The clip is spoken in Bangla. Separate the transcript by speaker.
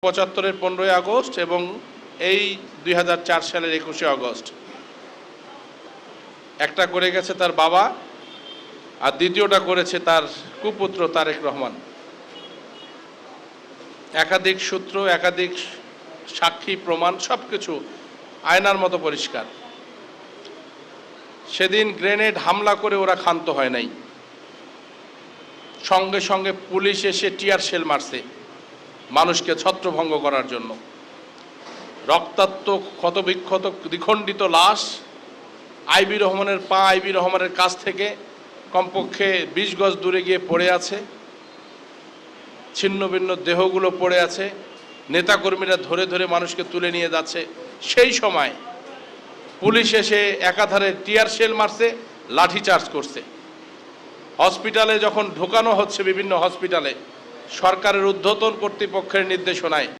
Speaker 1: 75-এর 15ই আগস্ট এবং এই 2004 সালের 21শে আগস্ট। একটা করে গেছে তার বাবা, আর দ্বিতীয়টা করেছে তার কুপুত্র তারেক রহমান। একাধিক সূত্র, একাধিক সাক্ষী, প্রমাণ সবকিছু আয়নার মতো পরিষ্কার। সেদিন গ্রেনেড হামলা করে ওরা ক্ষান্ত হয় নাই, সঙ্গে সঙ্গে পুলিশ এসে টিয়ার শেল মারছে মানুষকে ছত্রভঙ্গ করার জন্য। রক্তাক্ত, ক্ষতবিক্ষত, দ্বিখণ্ডিত লাশ আইবি রহমানের পা আইবি রহমানের কাছ থেকে কমপক্ষে 20 গজ দূরে গিয়ে পড়ে আছে। ছিন্ন ভিন্ন দেহগুলো পড়ে আছে। নেতাকর্মীরা ধরে ধরে মানুষকে তুলে নিয়ে যাচ্ছে। সেই সময় পুলিশ এসে একাধারে টিয়ার শেল মারছে, লাঠিচার্জ করছে। হসপিটালে যখন ঢোকানো হচ্ছে, বিভিন্ন হসপিটালে সরকারের ঊর্ধ্বতন কর্তৃপক্ষের নির্দেশনায়